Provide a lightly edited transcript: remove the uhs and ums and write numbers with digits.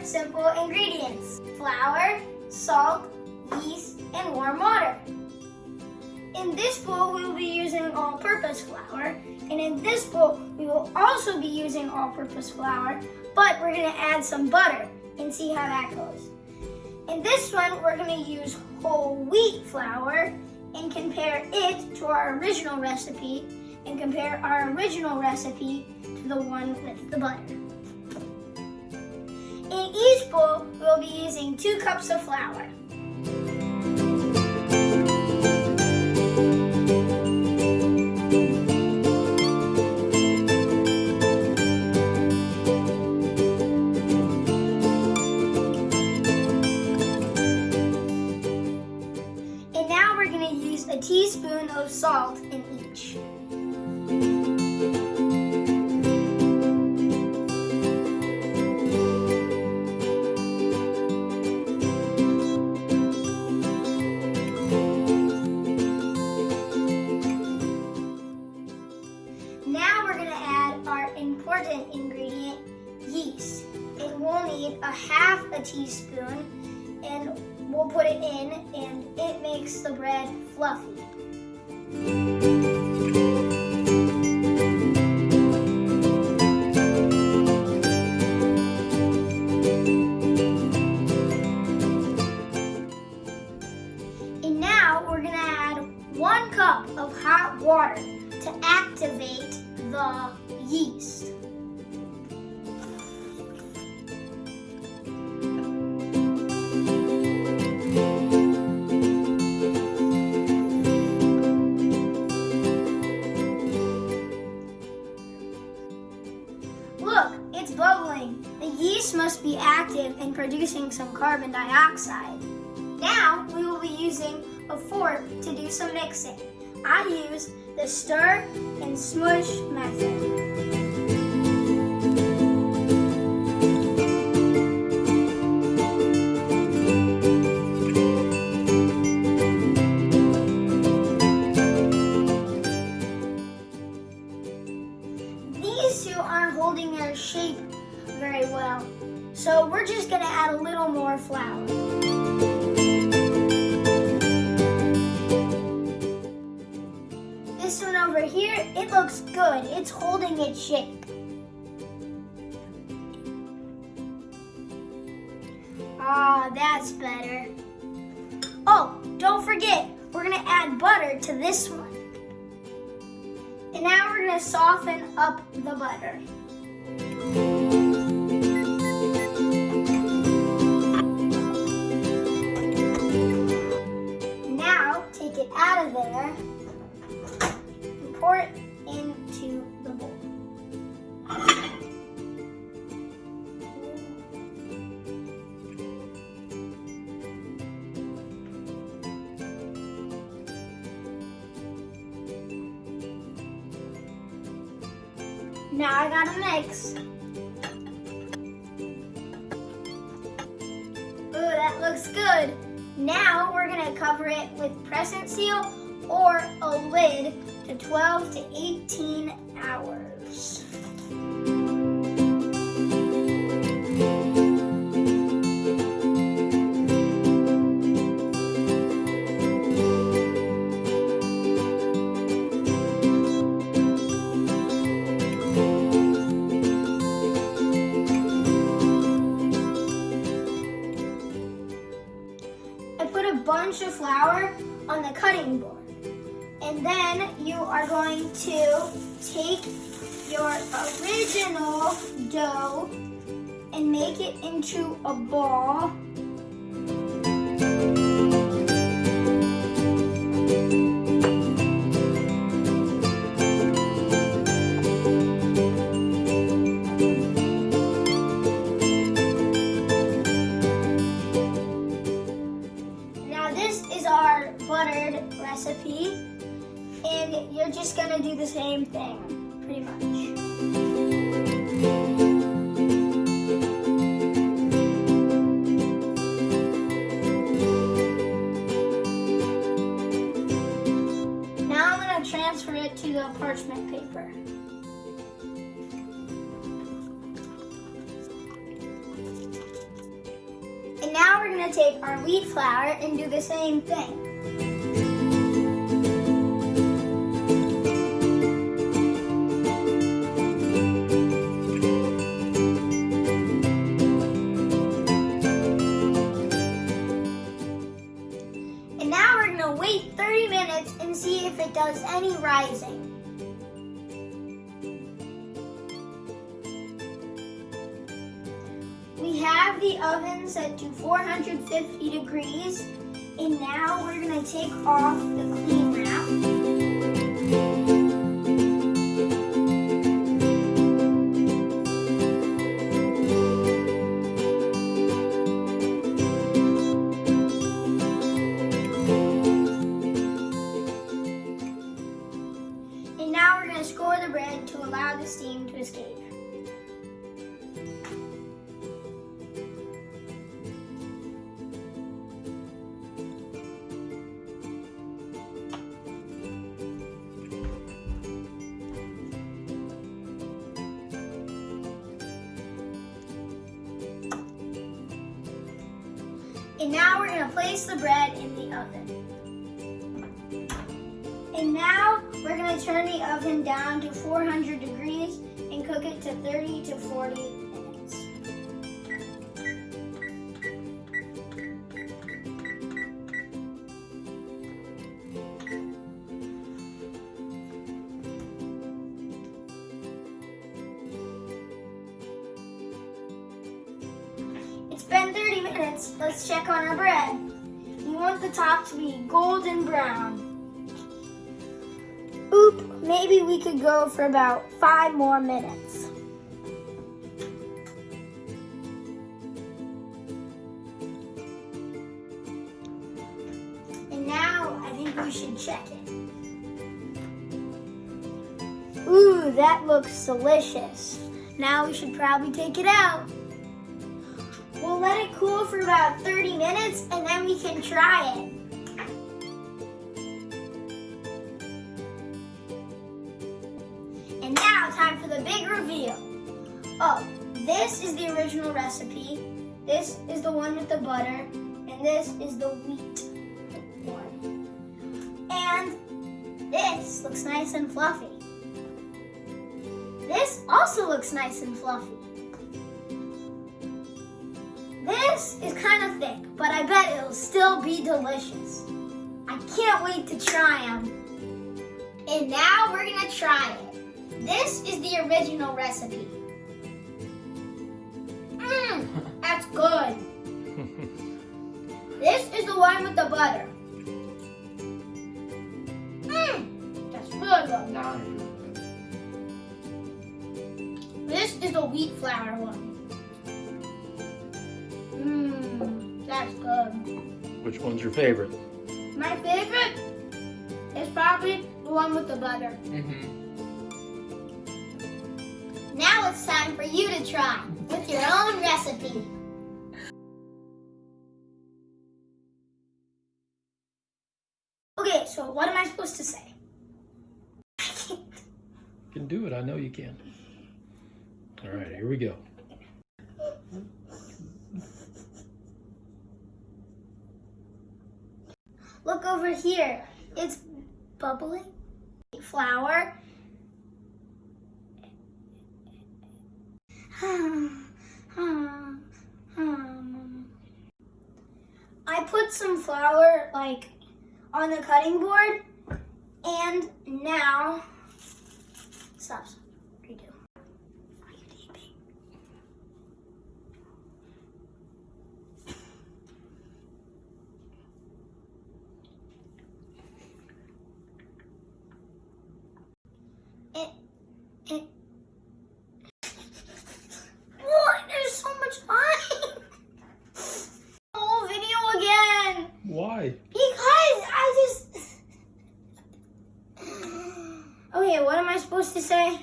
simple ingredients: flour, salt, yeast, and warm water. In this bowl, we will be using all-purpose flour, and in this bowl, we will also be using all-purpose flour, but we're going to add some butter and see how that goes. In this one, we're going to use whole wheat flour and compare it to our original recipe, and compare our original recipe to the one with the butter. In each bowl, we'll be using 2 cups of flour. And now we're going to use a teaspoon of salt in each. Now we're going to add our important ingredient, yeast. And we'll need a half a teaspoon, and we'll put it in, and it makes the bread fluffy. And now we're going to add 1 cup of hot water to activate the yeast. Look, it's bubbling. The yeast must be active and producing some carbon dioxide. Now we will be using a fork to do some mixing. I use the stir and smush method. These two aren't holding their shape very well, so we're just going to add a little more flour. This one over here, it looks good. It's holding its shape. Ah, that's better. Oh, don't forget, we're going to add butter to this one. And now we're going to soften up the butter. Now take it out of there. Pour it into the bowl. Now I gotta mix. Ooh, that looks good. Now we're gonna cover it with crescent seal or a lid to 12 to 18 hours. I put a bunch of flour on the cutting board. And then you are going to take your original dough and make it into a ball. Now this is our buttered recipe. And you're just gonna do the same thing, pretty much. Now I'm gonna transfer it to the parchment paper. going to take our wheat flour and do the same thing. And now we're going to wait 30 minutes and see if it does any rising. We have the oven set to 450 degrees, and now we're going to take off the cling wrap. And now we're going to score the bread to allow the steam to escape. And now we're going to place the bread in the oven. And now we're going to turn the oven down to 400 degrees and cook it to 30 to 40 minutes. It's been 30 minutes. Let's check on our bread. We want the top to be golden brown. Oop, maybe we could go for about 5 more minutes. And now I think we should check it. Ooh, that looks delicious. Now we should probably take it out. We'll let it cool for about 30 minutes and then we can try it. And now, time for the big reveal. Oh, this is the original recipe. This is the one with the butter. And this is the wheat one. And this looks nice and fluffy. This also looks nice and fluffy. This is kind of thick, but I bet it'll still be delicious. I can't wait to try them. And now we're gonna try it. This is the original recipe. That's good. This is the one with the butter. That's really good. This is the wheat flour one. That's good. Which one's your favorite? My favorite is probably the one with the butter. Now it's time for you to try with your own recipe. Okay, so what am I supposed to say? You can do it. I know you can. All right, here we go. Look over here. It's bubbling. Flour. I put some flour on the cutting board, and now stop. Redo. Are you taping? What? There's so much time. Whole video again. Why? Because I just. Okay, what am I supposed to say?